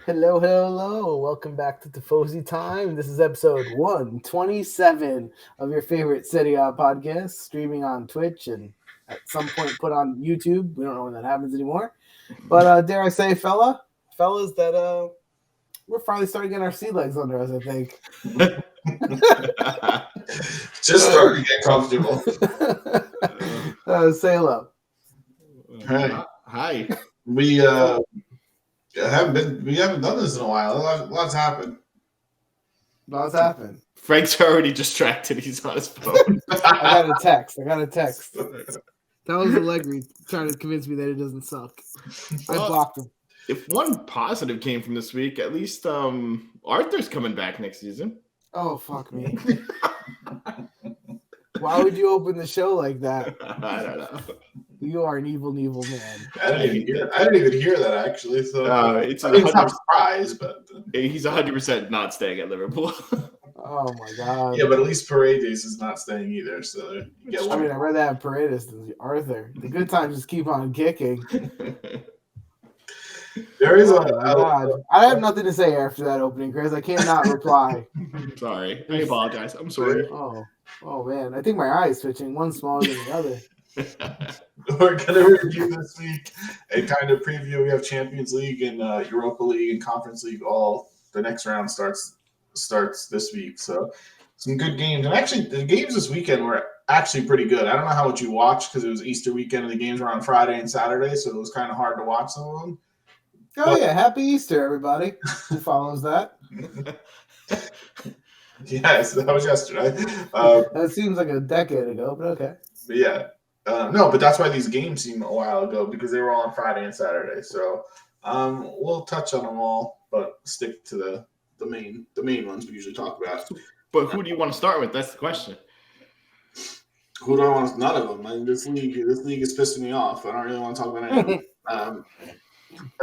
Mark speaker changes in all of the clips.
Speaker 1: Hello, hello, hello. Welcome back to Tifosi Time. This is episode 127 of your favorite Serie A podcast, streaming on Twitch and at some point put on YouTube. We don't know when that happens anymore. But dare I say, fellas, that we're finally starting getting our sea legs under us, I think.
Speaker 2: Just starting to get comfortable.
Speaker 1: Say hello.
Speaker 3: Hi.
Speaker 2: We haven't done this in a while. Lots happened.
Speaker 1: What's happened?
Speaker 3: Frank's already distracted. He's on his phone.
Speaker 1: I got a text. That was Allegri trying to convince me that it doesn't suck. I blocked him.
Speaker 3: If one positive came from this week, at least Arthur's coming back next season.
Speaker 1: Oh, fuck me. Why would you open the show like that?
Speaker 3: I don't know.
Speaker 1: You are an evil man.
Speaker 2: I didn't even hear that actually. So
Speaker 3: it's
Speaker 2: not a surprise, but
Speaker 3: he's 100% not staying at Liverpool.
Speaker 1: Oh my god.
Speaker 2: Yeah, but at least Paredes is not staying either. So you get one.
Speaker 1: I read that in Paredes than Arthur. The good times just keep on kicking.
Speaker 2: There is
Speaker 1: God. I have nothing to say after that opening, Chris. I cannot reply.
Speaker 3: Sorry. I apologize. I'm sorry.
Speaker 1: Oh man. I think my eye is twitching. One's smaller than the other.
Speaker 2: We're gonna review this week and kind of preview. We have Champions League and Europa League and Conference League. All the next round starts this week. So some good games. And actually, the games this weekend were actually pretty good. I don't know how much you watched because it was Easter weekend and the games were on Friday and Saturday, so it was kind of hard to watch some of them.
Speaker 1: Yeah, happy Easter, everybody who follows that.
Speaker 2: Yes, that was yesterday.
Speaker 1: That seems like a decade ago, but okay.
Speaker 2: But yeah. No, but that's why these games seem a while ago because they were all on Friday and Saturday. So we'll touch on them all, but stick to the main ones we usually talk about.
Speaker 3: But who do you want to start with? That's the question.
Speaker 2: Who do I want to? None of them. I mean, this league is pissing me off. I don't really want to talk about anything.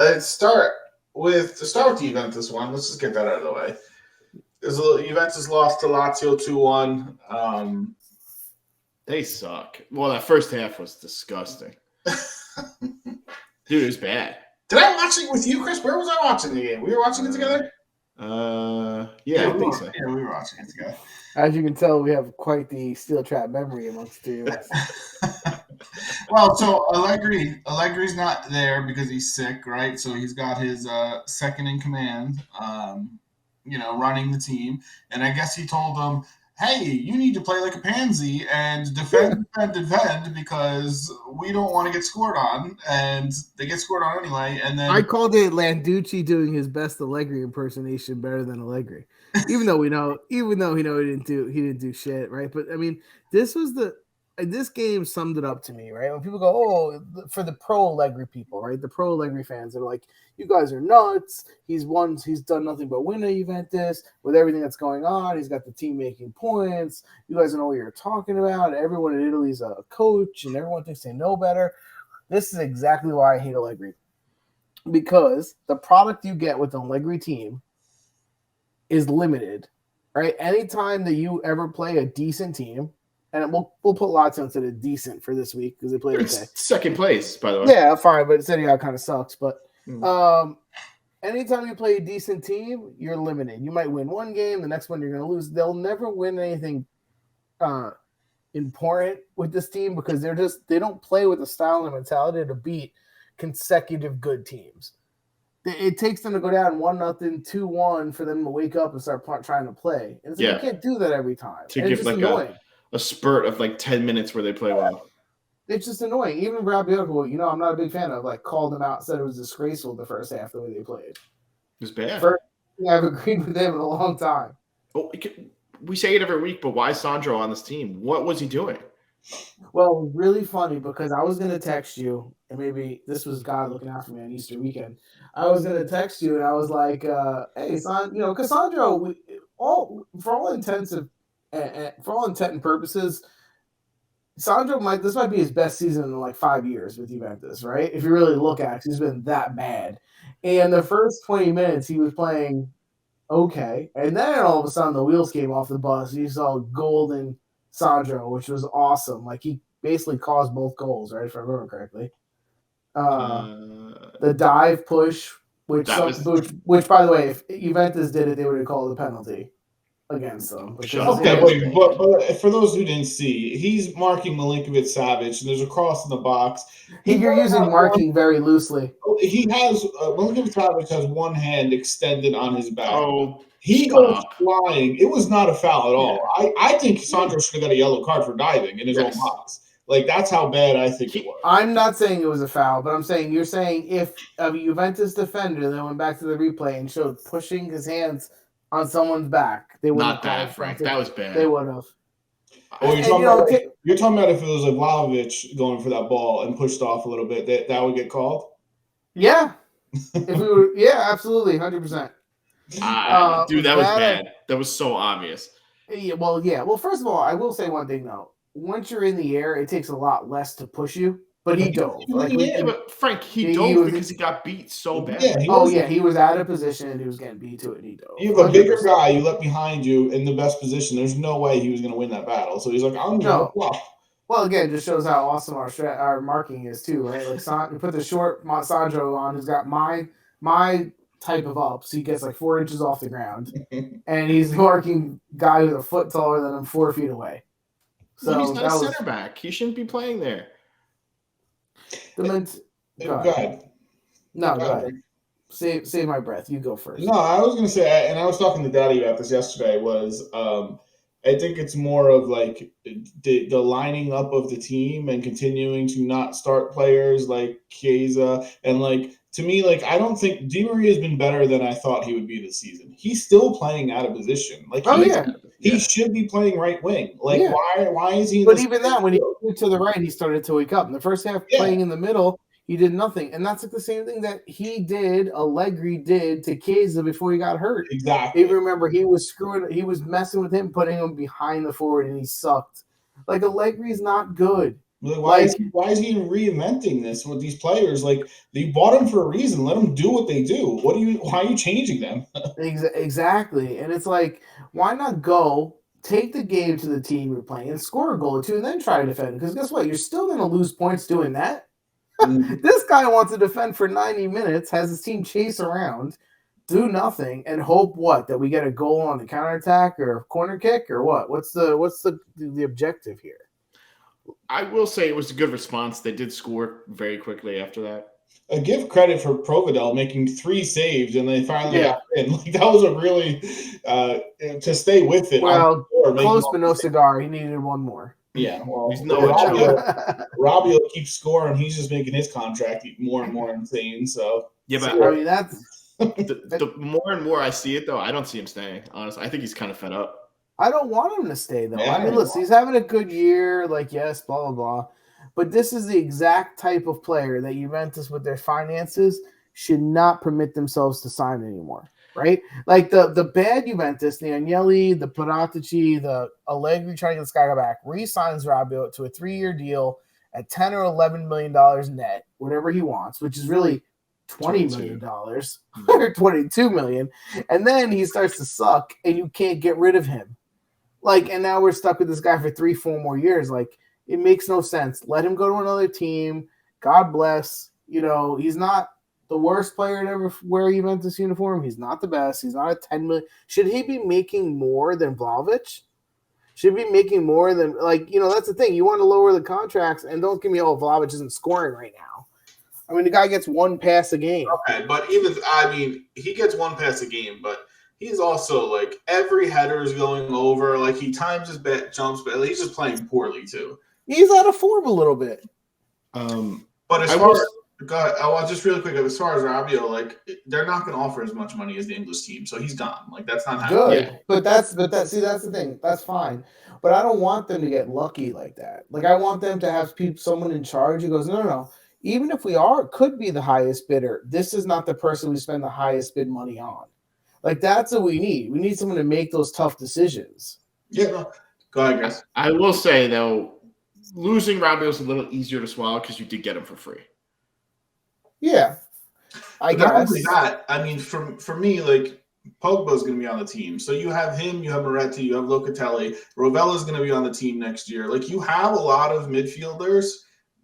Speaker 2: Let's start with the Juventus one. Let's just get that out of the way. Juventus lost to Lazio 2-1.
Speaker 3: They suck. Well, that first half was disgusting. Dude, it was bad.
Speaker 2: Did I watch it with you, Chris? Where was I watching the game? We were watching it together?
Speaker 3: Yeah, I think so.
Speaker 2: Yeah, we were watching it together.
Speaker 1: As you can tell, we have quite the steel trap memory amongst two.
Speaker 4: Well, so Allegri's not there because he's sick, right? So he's got his second in command, running the team. And I guess he told them, hey, you need to play like a pansy and defend because we don't want to get scored on. And they get scored on anyway. And then
Speaker 1: I called it Landucci doing his best Allegri impersonation better than Allegri. Even though we know he didn't do shit, right? But I mean, this game summed it up to me, right? When people go, oh, for the pro Allegri people, right? The pro Allegri fans that are like, you guys are nuts. He's done nothing but win at Juventus with everything that's going on. He's got the team making points. You guys don't know what you're talking about. Everyone in Italy is a coach, and everyone thinks they know better. This is exactly why I hate Allegri. Because the product you get with an Allegri team is limited, right? Anytime that you ever play a decent team, and we'll put Lazio instead of decent for this week because they played okay.
Speaker 3: Second place, by the way.
Speaker 1: Yeah, fine, but Serie A kind of sucks. But anytime you play a decent team, you're limited. You might win one game, the next one you're going to lose. They'll never win anything important with this team because they don't play with the style and the mentality to beat consecutive good teams. It takes them to go down 1-0, 2-1 for them to wake up and start trying to play. And you can't do that every time.
Speaker 3: To
Speaker 1: and
Speaker 3: give
Speaker 1: it's
Speaker 3: like
Speaker 1: annoying.
Speaker 3: A spurt of like 10 minutes where they play well.
Speaker 1: It's just annoying. Even Rabiot, who I'm not a big fan of, like called them out, said it was disgraceful the first half the way they played.
Speaker 3: It was bad.
Speaker 1: I've agreed with them in a long time.
Speaker 3: Oh, we say it every week, but why is Sandro on this team? What was he doing?
Speaker 1: Well, really funny because I was going to text you, and maybe this was God looking out for me on Easter weekend. I was going to text you, and I was like, hey, because Sandro, for all intent and purposes, Sandro this might be his best season in like 5 years with Juventus, right? If you really look at it, he's been that bad. And the first 20 minutes, he was playing okay. And then all of a sudden, the wheels came off the bus. You saw golden Sandro, which was awesome. Like, he basically caused both goals, right, if I remember correctly. The dive push which by the way, if Juventus did it, they would have called a penalty against them.
Speaker 2: Okay, wait, but for those who didn't see, he's marking Milinkovic-Savic, and there's a cross in the box.
Speaker 1: You're using marking very loosely.
Speaker 2: He has Milinkovic-Savic has one hand extended on his back.
Speaker 3: Oh,
Speaker 2: he goes flying. It was not a foul at all. Yeah. I think Sandro should have got a yellow card for diving in his own box. Like, that's how bad I think it was.
Speaker 1: I'm not saying it was a foul, but I'm saying you're saying if a Juventus defender that went back to the replay and showed pushing his hands on someone's back, they would
Speaker 3: not that, Frank. That was bad.
Speaker 1: They would have.
Speaker 2: Oh, you're talking about if it was like Vlahovic going for that ball and pushed off a little bit, that would get called?
Speaker 1: Yeah. If we were, yeah, absolutely, 100%.
Speaker 3: Dude, that was bad. That was so obvious.
Speaker 1: Yeah. Well, first of all, I will say one thing though. Once you're in the air, it takes a lot less to push you. But he dove.
Speaker 3: But Frank, he dove because he got beat so bad.
Speaker 1: Yeah, he was out of position and he was getting beat to it and he dove.
Speaker 2: You have a bigger guy you let behind you in the best position. There's no way he was going to win that battle. So he's like, I'm going to bluff.
Speaker 1: Well, again, just shows how awesome our marking is too, right? Like you put the short Sandro on, who's got my type of up, so he gets like 4 inches off the ground, and he's marking guy who's a foot taller than him 4 feet away. So
Speaker 3: he's not a center back. He shouldn't be playing there.
Speaker 2: Go ahead.
Speaker 1: No, go ahead. Save my breath. You go first.
Speaker 2: No, I was going to say, and I was talking to Daddy about this yesterday, was I think it's more of like the lining up of the team and continuing to not start players like Chiesa. And like, to me, like, I don't think Di Maria has been better than I thought he would be this season. He's still playing out of position. Like, he should be playing right wing. Like, why is he?
Speaker 1: But even that, when he moved to the right, he started to wake up. In the first half, playing in the middle, he did nothing. And that's like the same thing that Allegri did to Chiesa before he got hurt.
Speaker 2: Exactly.
Speaker 1: If you remember, he was messing with him, putting him behind the forward, and he sucked. Like, Allegri's not good.
Speaker 2: Why is he reinventing this with these players? Like, they bought him for a reason. Let them do what they do. Why are you changing them?
Speaker 1: Exactly. And it's like, why not go take the game to the team you're playing and score a goal or two and then try to defend? Because guess what? You're still going to lose points doing that. This guy wants to defend for 90 minutes, has his team chase around, do nothing, and hope that we get a goal on the counterattack or a corner kick or what? What's the objective here?
Speaker 3: I will say it was a good response. They did score very quickly after that.
Speaker 2: Give credit for Provedel making 3 saves and they finally got in. Like, that was a really to stay with it.
Speaker 1: Well, close but no cigar. He needed one more.
Speaker 2: Yeah, well,
Speaker 3: Robbie
Speaker 2: keeps scoring. He's just making his contract more and more insane. So
Speaker 3: yeah, but
Speaker 1: I mean that's
Speaker 3: the more and more I see it though, I don't see him staying. Honestly, I think he's kind of fed up.
Speaker 1: I don't want him to stay, though. I mean, listen, he's having a good year. Like, yes, blah, blah, blah. But this is the exact type of player that Juventus, with their finances, should not permit themselves to sign anymore, right? Like, the bad Juventus, the Agnelli, the Paratici, the Allegri trying to get this guy back, re-signs Rabiot to a 3-year deal at $10 or $11 million net, whatever he wants, which is really $20 million or $22 million. And then he starts to suck, and you can't get rid of him. Like, and now we're stuck with this guy for 3-4 more years. Like, it makes no sense. Let him go to another team. God bless. You know, he's not the worst player to ever wear a Juventus uniform. He's not the best. He's not a 10 million. Should he be making more than Vlahovic? Should he be making more than, like, you know, that's the thing. You want to lower the contracts, and don't give me, Vlahovic isn't scoring right now. I mean, the guy gets 1 pass a game.
Speaker 2: Okay, but he gets 1 pass a game, but he's also, like, every header is going over. Like, he times his jumps, but he's just playing poorly, too.
Speaker 1: He's out of form a little bit.
Speaker 2: But as far as, just really quick, as far as Rabiot, like, they're not going to offer as much money as the English team, so he's gone. Like, that's not happening.
Speaker 1: Good. Yeah. But that's the thing. That's fine. But I don't want them to get lucky like that. Like, I want them to have someone in charge who goes, no. Even if we could be the highest bidder, this is not the person we spend the highest bid money on. Like, that's what we need. We need someone to make those tough decisions.
Speaker 2: Yeah. Go ahead, guys.
Speaker 3: I will say, though, losing Rabiot was a little easier to swallow because you did get him for free.
Speaker 1: Yeah. I guess.
Speaker 2: Not only that, I mean, for me, like, Pogba's going to be on the team. So you have him, you have Moretti, you have Locatelli. Rovella's going to be on the team next year. Like, you have a lot of midfielders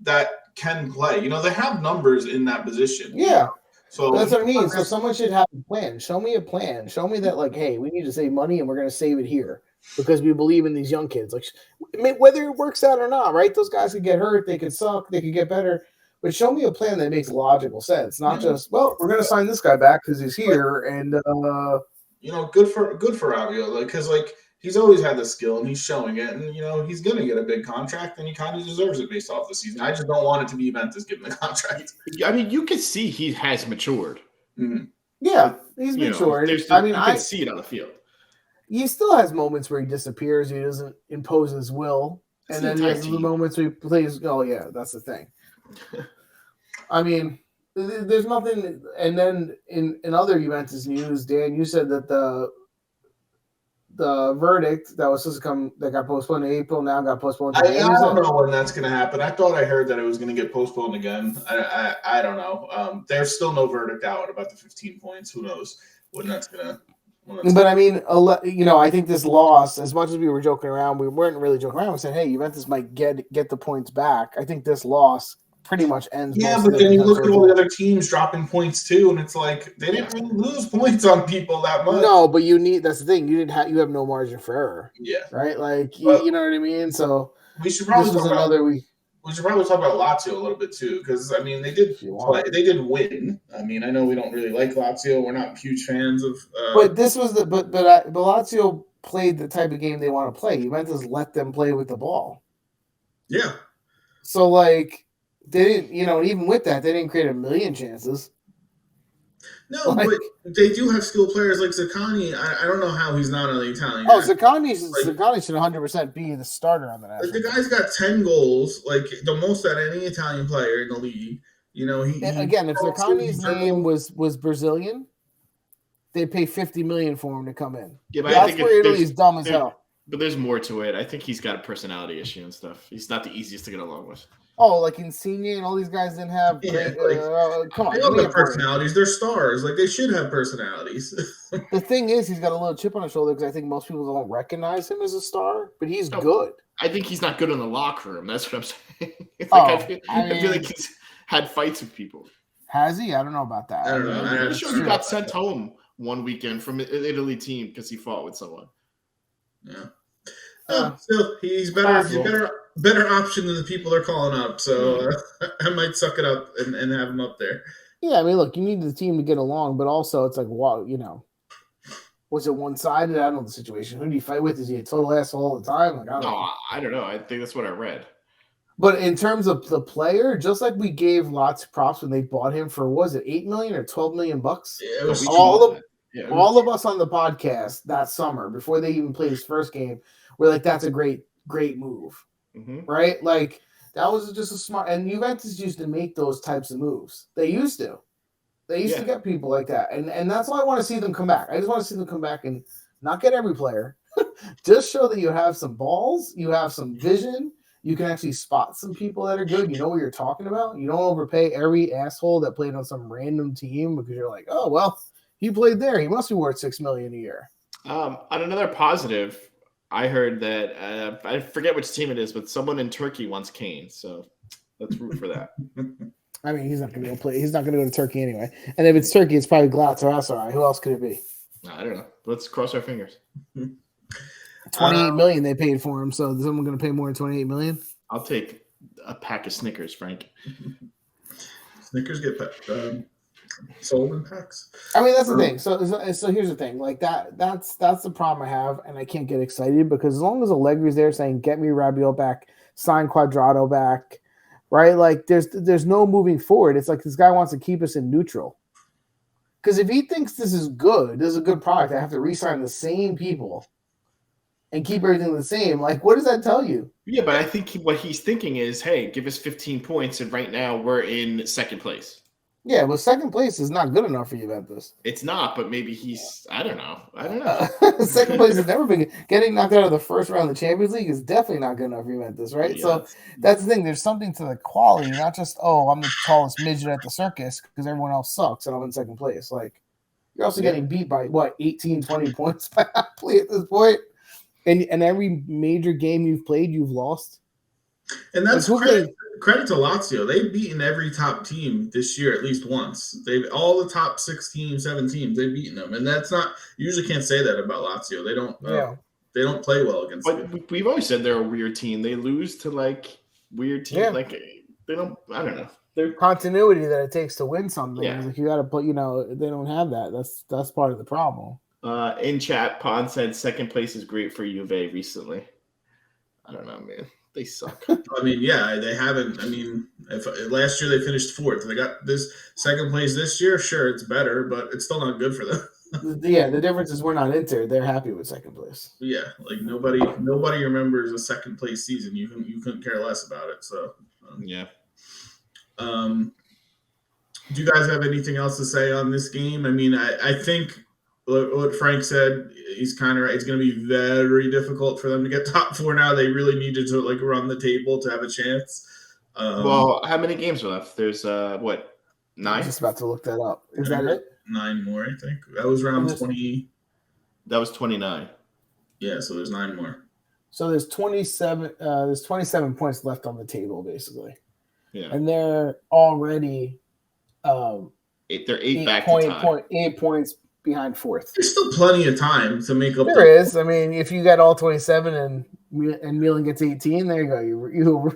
Speaker 2: that can play. You know, they have numbers in that position.
Speaker 1: Yeah.
Speaker 2: So
Speaker 1: That's what I mean. So someone should have a plan. Show me a plan. Show me that, like, hey, we need to save money and we're going to save it here because we believe in these young kids. Like, whether it works out or not, right? Those guys could get hurt, they could suck, they could get better. But show me a plan that makes logical sense, not just, well, we're going to sign this guy back because he's here, and
Speaker 2: good for Rabiot, because he's always had the skill and he's showing it, and he's gonna get a big contract and he kind of deserves it based off the season. I just don't want it to be Juventus getting the contract.
Speaker 3: I mean, you can see he has matured.
Speaker 2: Mm-hmm.
Speaker 1: Yeah, he's matured.
Speaker 3: You can see it on the field.
Speaker 1: He still has moments where he disappears. He doesn't impose his will, and then he has the moments where he plays. Oh yeah, that's the thing. I mean, there's nothing. And then in other Juventus news, Dan, you said that the verdict that was supposed to come that got postponed in April now got postponed.
Speaker 2: I don't know when that's going to happen. I thought I heard that it was going to get postponed again. I don't know. There's still no verdict out about the 15 points. Who knows when that's going to.
Speaker 1: But I mean, I think this loss, as much as we were joking around, we weren't really joking around. We said, hey, Juventus might get the points back. I think this loss pretty much ends.
Speaker 2: Yeah, but then you look at all the other teams dropping points too, and it's like they didn't really lose points on people that much.
Speaker 1: No, but that's the thing. You have no margin for error.
Speaker 2: Yeah.
Speaker 1: Right? Like you know what I mean? So
Speaker 2: we should probably talk about Lazio a little bit too, because I mean they did win. I mean, I know we don't really like Lazio. We're not huge fans of
Speaker 1: but this was but Lazio played the type of game they want to play. Juventus let them play with the ball.
Speaker 2: Yeah.
Speaker 1: So they didn't, even with that, they didn't create a million chances.
Speaker 2: No, but they do have skilled players like Zaccagni. I don't know how he's not on the Italian.
Speaker 1: Oh, Zaccagni should 100% be the starter on the national.
Speaker 2: The guy's got 10 goals, the most out of any Italian player in the league.
Speaker 1: Again, if Zaccagni's name was Brazilian, they'd pay $50 million for him to come in. Yeah, but that's where Italy's dumb as hell.
Speaker 3: But there's more to it. I think he's got a personality issue and stuff. He's not the easiest to get along with.
Speaker 1: Oh, like Insigne and all these guys didn't have great. Come on,
Speaker 2: they all have personalities. They're stars. They should have personalities.
Speaker 1: The thing is, he's got a little chip on his shoulder because I think most people don't recognize him as a star, but he's good.
Speaker 3: I think he's not good in the locker room. That's what I'm saying.
Speaker 1: I
Speaker 3: feel like he's had fights with people.
Speaker 1: Has he? I don't know about that.
Speaker 3: I don't know. I'm pretty sure he got sent home one weekend from an Italy team because he fought with someone.
Speaker 2: Yeah. Still, he's better. He's better option than the people they're calling up. So I might suck it up and have him up there.
Speaker 1: Yeah, I mean, look, you need the team to get along, but also it's like, wow, was it one-sided? I don't know the situation. Who do you fight with? Is he a total asshole all the time?
Speaker 3: I don't know. I think that's what I read.
Speaker 1: But in terms of the player, just like we gave lots of props when they bought him for, was it $8 million or $12 million bucks?
Speaker 2: Yeah, it was
Speaker 1: all of us on the podcast that summer before they even played his first game. We're like, that's a great move, right? That was just a smart. And Juventus used to make those types of moves. They used to get people like that, and that's why I want to see them come back. I just want to see them come back and not get every player, just show that you have some balls, you have some vision, you can actually spot some people that are good. You know what you're talking about. You don't overpay every asshole that played on some random team because you're like, oh well, he played there, he must be worth $6 million a year.
Speaker 3: On another positive, I heard that I forget which team it is, but someone in Turkey wants Kane, so let's root for that.
Speaker 1: I mean, he's not going to go play. He's not going to go to Turkey anyway. And if it's Turkey, it's probably Galatasaray. Who else could it be?
Speaker 3: I don't know. Let's cross our fingers.
Speaker 1: $28 million they paid for him. So is someone going to pay more than $28 million?
Speaker 3: I'll take a pack of Snickers, Frank.
Speaker 2: Snickers get sold in packs.
Speaker 1: I mean, that's the thing. So here's the thing. That's the problem I have, and I can't get excited because as long as Allegri's there saying, "Get me Rabiot back, sign Quadrado back," right? There's no moving forward. It's like this guy wants to keep us in neutral. Because if he thinks this is a good product, I have to re-sign the same people and keep everything the same. What does that tell you?
Speaker 3: Yeah, but I think what he's thinking is, hey, give us 15 points, and right now we're in second place.
Speaker 1: Yeah, but second place is not good enough for Juventus.
Speaker 3: It's not, but maybe I don't know.
Speaker 1: Second place has never been getting knocked out of the first round of the Champions League is definitely not good enough for Juventus, right? Yeah. So that's the thing. There's something to the quality, not just, I'm the tallest midget at the circus because everyone else sucks and I'm in second place. You're also getting beat by 18, 20 points by Napoli at this point. And every major game you've played, you've lost.
Speaker 2: And that's
Speaker 1: Like, who
Speaker 2: credit to Lazio. They've beaten every top team this year at least once. They've all the top 6 teams, 7 teams. They've beaten them, and that's not. You usually can't say that about Lazio. They don't.
Speaker 1: Yeah.
Speaker 2: They don't play well against.
Speaker 3: But we've always said they're a weird team. They lose to like weird teams.
Speaker 1: Yeah.
Speaker 3: Like they don't. I don't know. They're
Speaker 1: continuity that it takes to win something.
Speaker 3: Yeah.
Speaker 1: Like you got to put, they don't have that. That's part of the problem.
Speaker 3: In chat, Pond said second place is great for Juve recently. I don't know, man. They suck.
Speaker 2: I mean, yeah, they haven't. I mean, if last year they finished 4th, they got this second place this year. Sure, it's better, but it's still not good for them.
Speaker 1: Yeah, the difference is we're not Inter. They're happy with second place.
Speaker 2: Yeah, like nobody remembers a second place season. You couldn't care less about it. So
Speaker 3: yeah.
Speaker 2: Do you guys have anything else to say on this game? I mean, I think what Frank said, he's kind of right. It's going to be very difficult for them to get top 4 now. They really needed to like run the table to have a chance.
Speaker 3: Well, how many games are left? There's 9?
Speaker 1: I was just about to look that up. Is that it?
Speaker 2: 9 more, I think. That was around 20.
Speaker 3: That was 29.
Speaker 2: Yeah, so there's 9 more.
Speaker 1: So there's 27. There's 27 points left on the table, basically.
Speaker 3: Yeah,
Speaker 1: and they're already
Speaker 3: they're 8 back to tie.
Speaker 1: 8 points behind 4th.
Speaker 2: There's still plenty of time to make up.
Speaker 1: There is. I mean, if you got all 27 and Milan gets 18, there you go. You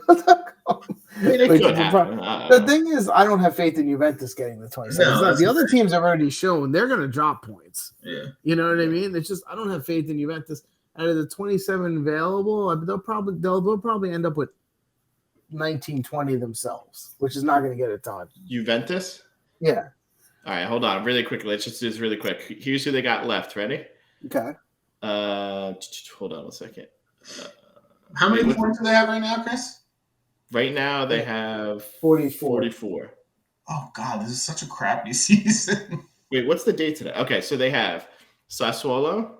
Speaker 3: It could happen.
Speaker 1: The thing is, I don't have faith in Juventus getting the 27.
Speaker 2: No,
Speaker 1: the other teams have already shown they're going to drop points.
Speaker 2: Yeah,
Speaker 1: you know what I mean. It's just I don't have faith in Juventus. Out of the 27 available, they'll probably end up with 19, 20 themselves, which is not going to get it done.
Speaker 3: Juventus?
Speaker 1: Yeah.
Speaker 3: All right, hold on. Really quickly. Let's just do this really quick. Here's who they got left. Ready?
Speaker 1: Okay.
Speaker 3: Hold on a second.
Speaker 2: How many points do they have right now, Chris?
Speaker 3: Right now, they have
Speaker 1: 44.
Speaker 4: Oh, God, this is such a crappy season.
Speaker 3: Wait, what's the date today? Okay, so they have Sassuolo,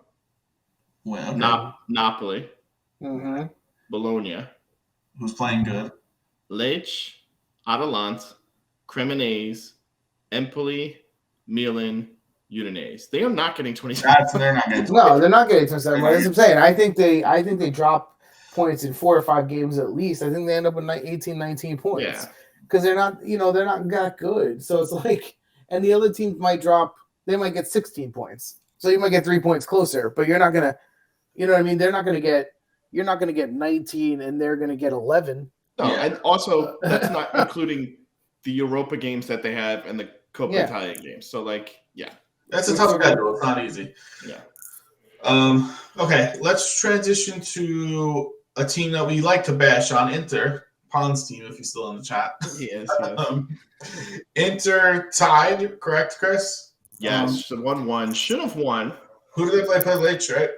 Speaker 3: Napoli, Bologna,
Speaker 4: who's playing good,
Speaker 3: Lecce, Atalanta, Cremonese, Empoli, Milan, Udinese. They are not getting 27.
Speaker 4: They're not getting 27.
Speaker 1: No, they're not getting 27. As I'm saying, I think they drop points in 4 or 5 games at least. I think they end up with 18, 19 points.
Speaker 3: Yeah.
Speaker 1: Because they're not that good. So it's like, and the other team might get 16 points. So you might get 3 points closer, but you're not going to, you know what I mean? You're not going to get 19 and they're going to get 11.
Speaker 3: No, and also that's not including the Europa games that they have and the Coppa Italia games. So
Speaker 2: that's a tough schedule. It's not easy.
Speaker 3: Yeah.
Speaker 2: Okay, let's transition to a team that we like to bash on, Inter. Pond's team, if he's still in the chat.
Speaker 3: Yes.
Speaker 2: Inter tied, correct, Chris?
Speaker 3: Yes, 1-1. Should have won.
Speaker 2: Who do they play Lecce, right?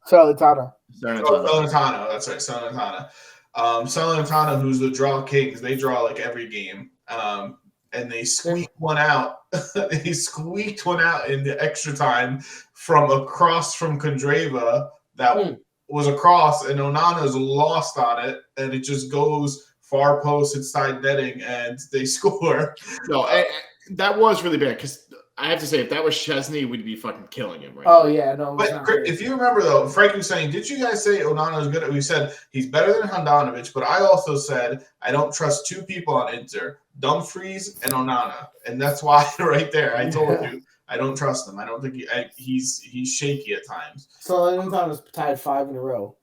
Speaker 1: Salernitana.
Speaker 2: Salernitana. That's right, Salernitana. Salernitana, who's the draw kings, they draw like every game. And they squeaked one out. They squeaked one out in the extra time from a cross from Kondreva that was a cross, and Onana's lost on it, and it just goes far post inside netting, and they score.
Speaker 3: No, that was really bad because I have to say, if that was Chesney, we'd be fucking killing him, right?
Speaker 1: Oh, yeah. No,
Speaker 2: but if you remember, though, Frank was saying, did you guys say Onana is good? We said he's better than Handanovic, but I also said I don't trust 2 people on Inter, Dumfries and Onana. And that's why right there, I told you, I don't trust him. I don't think he's shaky at times.
Speaker 1: Salernitana's tied 5 in a row.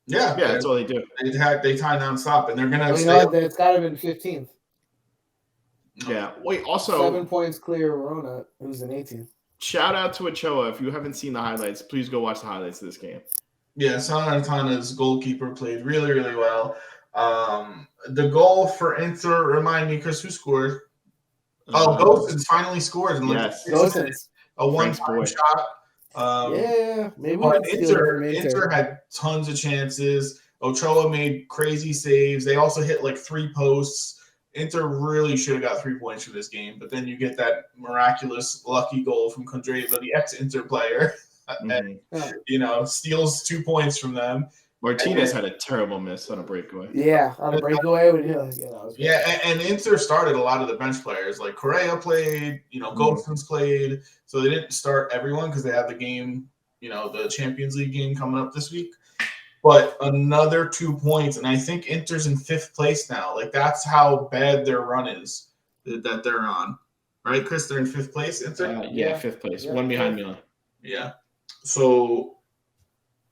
Speaker 2: Yeah,
Speaker 3: that's all they do.
Speaker 2: They tie nonstop, and they're going to
Speaker 1: stay. It's got to have been 15th.
Speaker 3: Yeah. Wait, also
Speaker 1: 7 points clear Verona, who's in 18th.
Speaker 3: Shout out to Ochoa. If you haven't seen the highlights, please go watch the highlights of this game.
Speaker 2: Yeah, Salernitana's goalkeeper played really, really well. The goal for Inter, remind me, Chris, who scored? Gosens finally scored.
Speaker 3: Yes.
Speaker 1: Gosens.
Speaker 2: A one-time shot.
Speaker 1: Maybe
Speaker 2: Inter had tons of chances. Ochoa made crazy saves. They also hit like 3 posts. Inter really should have got 3 points for this game, but then you get that miraculous lucky goal from Kondreva, the ex-Inter player, and steals 2 points from them.
Speaker 3: Martinez had a terrible miss on a breakaway.
Speaker 1: Yeah, on a breakaway.
Speaker 2: And Inter started a lot of the bench players. Like Correa played, Gosens played. So they didn't start everyone because they have the game, the Champions League game coming up this week. but another 2 points, and I think Inter's in 5th place now. Like that's how bad their run is that they're on, right? Chris, they're in 5th place. Inter,
Speaker 3: Yeah, 5th place, one behind Milan.
Speaker 2: yeah. So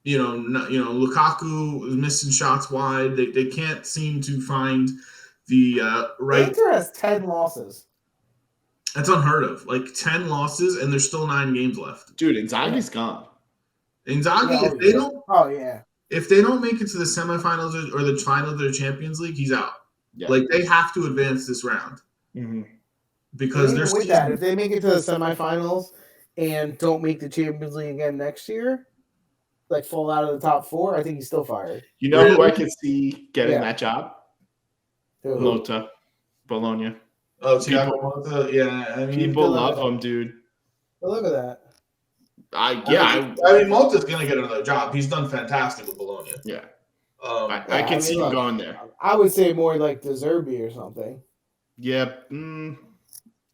Speaker 2: Lukaku is missing shots wide. They can't seem to find the right.
Speaker 1: Inter has 10 losses.
Speaker 2: That's unheard of. Like 10 losses, and there's still 9 games left.
Speaker 3: Dude, Inzaghi's gone.
Speaker 2: Inzaghi, if they don't make it to the semifinals or the finals of the Champions League, he's out.
Speaker 3: Yeah.
Speaker 2: Like they have to advance this round because
Speaker 1: Even
Speaker 2: they're
Speaker 1: with that, if they make it to the semifinals and don't make the Champions League again next year, like fall out of the top 4, I think he's still fired.
Speaker 3: You know who I could see getting that job?
Speaker 1: Who?
Speaker 3: Mota, Bologna.
Speaker 2: Oh, Thiago Motta. Yeah, I mean,
Speaker 3: people love him, dude.
Speaker 1: But look at that.
Speaker 2: I mean, Motta's gonna get another job. He's done fantastic with Bologna.
Speaker 3: Yeah. I can see him going there.
Speaker 1: I would say more like De Zerbi or something.
Speaker 3: Yeah.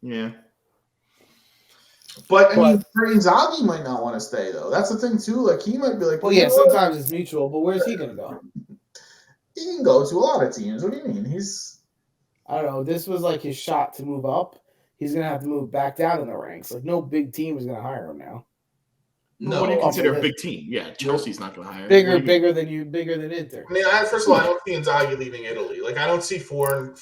Speaker 3: Yeah.
Speaker 2: But I mean, Inzaghi might not want to stay though. That's the thing too. Like he might be like,
Speaker 1: well, yeah, sometimes it's mutual. But where's he gonna go?
Speaker 2: He can go to a lot of teams. What do you mean?
Speaker 1: I don't know. This was like his shot to move up. He's gonna have to move back down in the ranks. Like no big team is gonna hire him now.
Speaker 2: No,
Speaker 3: what do you consider a big team? Yeah, Chelsea's not going to hire.
Speaker 1: Bigger than Inter.
Speaker 2: I mean, first of all, I don't see Inzaghi leaving Italy. Like, I don't see foreign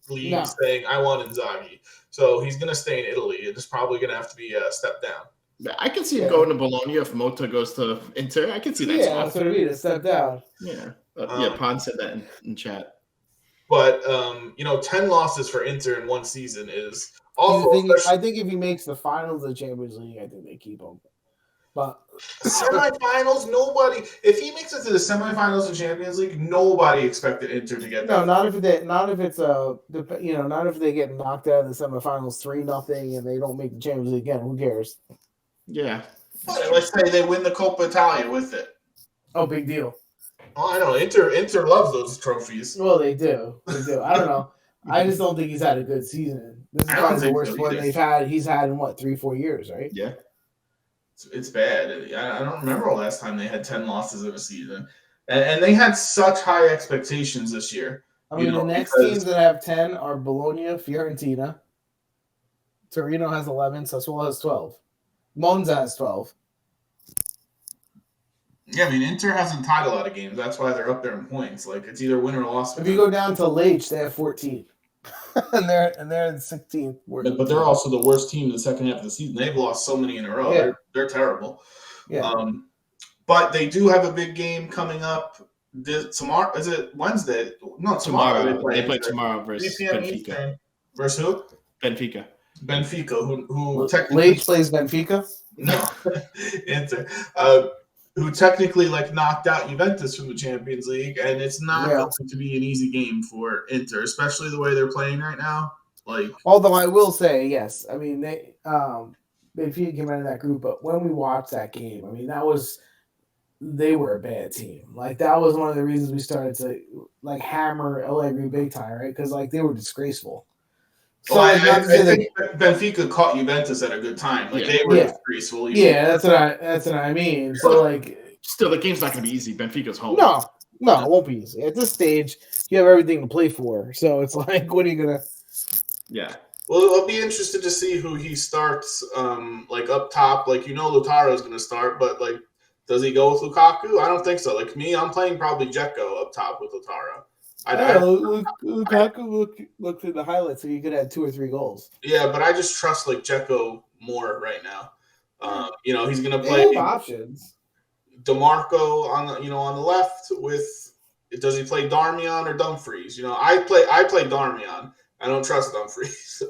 Speaker 2: leagues saying I want Inzaghi. So he's going to stay in Italy. It's probably going to have to be a step down.
Speaker 3: I can see him going to Bologna if Mota goes to Inter. I can see that.
Speaker 1: Yeah, that's what I mean. A step down.
Speaker 3: Yeah, Pon said that in chat.
Speaker 2: But 10 losses for Inter in one season is awful.
Speaker 1: I think if he makes the finals of the Champions League, I think they keep him. But
Speaker 2: semifinals, nobody. If he makes it to the semifinals of Champions League, nobody expected Inter to get that.
Speaker 1: Not if they get knocked out of the semifinals 3-0 and they don't make the Champions League again. Who cares?
Speaker 3: Yeah.
Speaker 2: But let's say they win the Coppa Italia with it.
Speaker 1: Oh, big deal.
Speaker 2: Oh, I know. Inter loves those trophies.
Speaker 1: Well, they do. I don't know. I just don't think he's had a good season. This is probably the worst one they've had. He's had in 3-4 years, right?
Speaker 2: Yeah. It's bad. I don't remember the last time they had 10 losses in a season. And they had such high expectations this year.
Speaker 1: I mean, the next teams that have 10 are Bologna, Fiorentina. Torino has 11. Sassuolo has 12. Monza has 12.
Speaker 2: Yeah, I mean, Inter hasn't tied a lot of games. That's why they're up there in points. Like, it's either win or loss.
Speaker 1: If you go down to Lecce, they have 14. and they're in 16th.
Speaker 2: But they're also the worst team in the second half of the season. They've lost so many in a row. Yeah. They're terrible.
Speaker 1: Yeah.
Speaker 2: But they do have a big game coming up tomorrow. Is it Wednesday? No, tomorrow.
Speaker 3: They play tomorrow versus Benfica.
Speaker 2: Versus who?
Speaker 3: Benfica.
Speaker 2: Who technically
Speaker 1: Lecce plays Benfica?
Speaker 2: No, Inter. Who technically knocked out Juventus from the Champions League, and it's not going to be an easy game for Inter, especially the way they're playing right now.
Speaker 1: Although I will say, yes, I mean Benfica came out of that group, but when we watched that game, I mean they were a bad team. That was one of the reasons we started to hammer Allegri big time, right? Because they were disgraceful.
Speaker 2: So I think Benfica caught Juventus at a good time. They were disgraceful.
Speaker 1: Yeah, that's what I mean. So
Speaker 3: still, the game's not going to be easy. Benfica's home.
Speaker 1: No, it won't be easy. At this stage, you have everything to play for. So it's what are you gonna?
Speaker 3: Yeah.
Speaker 2: Well, I'll be interested to see who he starts. Up top, Lautaro's going to start, but does he go with Lukaku? I don't think so. I'm playing probably Dzeko up top with Lautaro.
Speaker 1: Lukaku looked at the highlights, so you could have 2 or 3 goals.
Speaker 2: Yeah, but I just trust Dzeko more right now. He's going to play
Speaker 1: options.
Speaker 2: DeMarco on the left with. Does he play Darmian or Dumfries? I play Darmian. I don't trust Dumfries.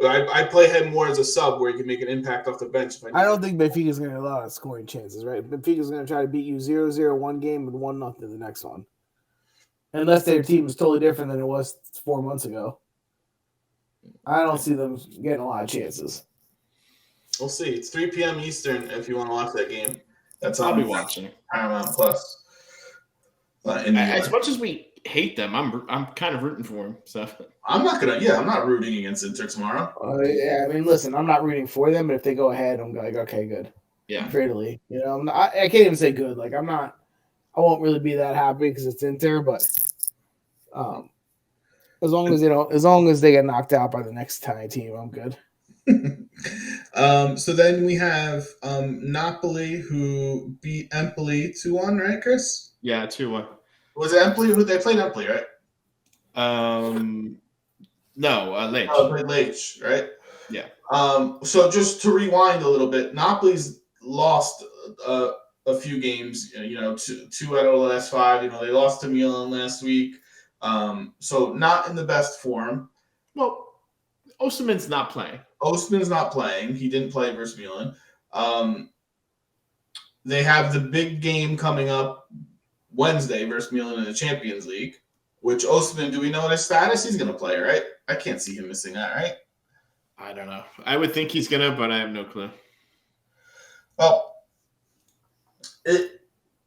Speaker 2: I play him more as a sub where he can make an impact off the bench.
Speaker 1: I don't think Benfica's going to have a lot of scoring chances, right? Benfica's going to try to beat you 0-0 one game and 1-0 the next one. Unless their team is totally different than it was 4 months ago. I don't see them getting a lot of chances.
Speaker 2: We'll see. It's 3 p.m. Eastern if you want to watch that game.
Speaker 3: I'll be watching
Speaker 2: Paramount Plus.
Speaker 3: As much as we hate them, I'm kind of rooting for them. So
Speaker 2: I'm not rooting against Inter tomorrow.
Speaker 1: I mean, listen, I'm not rooting for them, but if they go ahead, I'm okay, good.
Speaker 3: Yeah,
Speaker 1: for Italy, I can't even say good. I'm not. I won't really be that happy because it's Inter, but as long as they get knocked out by the next Italian team, I'm good.
Speaker 2: So then we have Napoli, who beat Empoli 2-1, right, Chris?
Speaker 3: Yeah, 2-1.
Speaker 2: Was it Empoli who they played Empoli, right?
Speaker 3: No, Lecce.
Speaker 2: Oh, played Lecce, right?
Speaker 3: Yeah.
Speaker 2: So just to rewind a little bit, Napoli's lost a few games. Two out of the last 5. They lost to Milan last week. So not in the best form.
Speaker 3: Well, Osimhen's not playing.
Speaker 2: Osimhen's not playing. He didn't play versus Milan. They have the big game coming up Wednesday versus Milan in the Champions League, which Osimhen, do we know his status? He's going to play, right? I can't see him missing that, right?
Speaker 3: I don't know. I would think he's going to, but I have no clue.
Speaker 2: Well,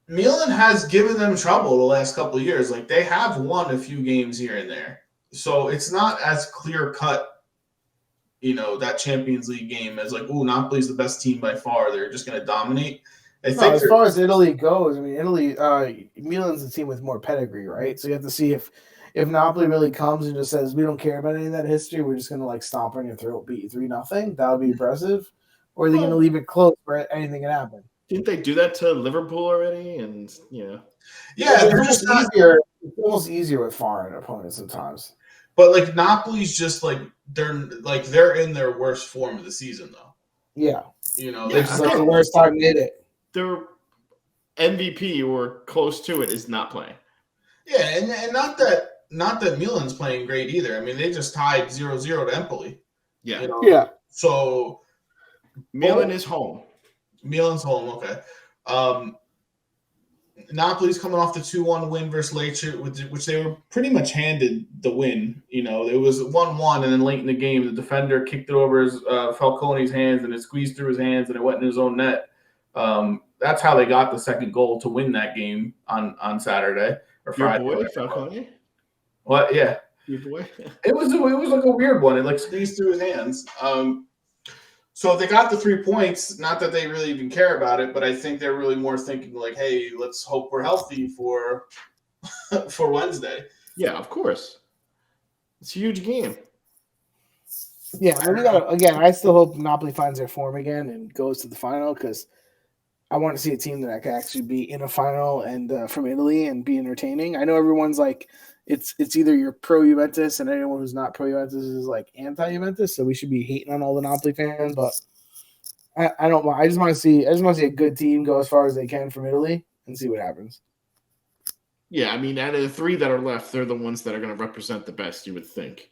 Speaker 2: Milan has given them trouble the last couple of years. Like, they have won a few games here and there. So it's not as clear-cut, that Champions League game as like, Napoli's the best team by far. They're just going to dominate.
Speaker 1: As far as Italy goes, I mean, Milan's a team with more pedigree, right? So you have to see if Napoli really comes and just says, we don't care about any of that history, we're just going to, stomp on your throat, beat you 3-0. That would be impressive. Or are they going to leave it close where anything can happen?
Speaker 3: Didn't they do that to Liverpool already? And,
Speaker 2: Yeah,
Speaker 1: it's almost easier with foreign opponents sometimes.
Speaker 2: But, Napoli's just, they're in their worst form of the season, though.
Speaker 1: Yeah.
Speaker 2: It's
Speaker 1: the worst time they did it.
Speaker 3: Their MVP or close to it is not playing.
Speaker 2: Yeah, and not that Milan's playing great either. I mean, they just tied 0-0 to Empoli.
Speaker 3: Yeah.
Speaker 1: Yeah.
Speaker 2: So
Speaker 3: Milan is home.
Speaker 2: Milan's home, okay. Napoli's coming off the 2-1 win versus Lecce, which they were pretty much handed the win. It was 1-1, and then late in the game, the defender kicked it over his Falcone's hands, and it squeezed through his hands, and it went in his own net. That's how they got the second goal to win that game on Saturday or Friday.
Speaker 3: Your boy, Falcone?
Speaker 2: What? Yeah.
Speaker 3: Your boy?
Speaker 2: It was like a weird one. It squeezed through his hands. So they got the 3 points. Not that they really even care about it, but I think they're really more thinking hey, let's hope we're healthy for Wednesday.
Speaker 3: Yeah, of course. It's a huge game.
Speaker 1: Yeah, I still hope Napoli finds their form again and goes to the final because I want to see a team that can actually be in a final and from Italy and be entertaining. I know everyone's it's either you're pro Juventus and anyone who's not pro Juventus is anti Juventus, so we should be hating on all the Napoli fans. But I don't want. I just want to see a good team go as far as they can from Italy and see what happens.
Speaker 3: Yeah, I mean, out of the 3 that are left, they're the ones that are going to represent the best. You would think.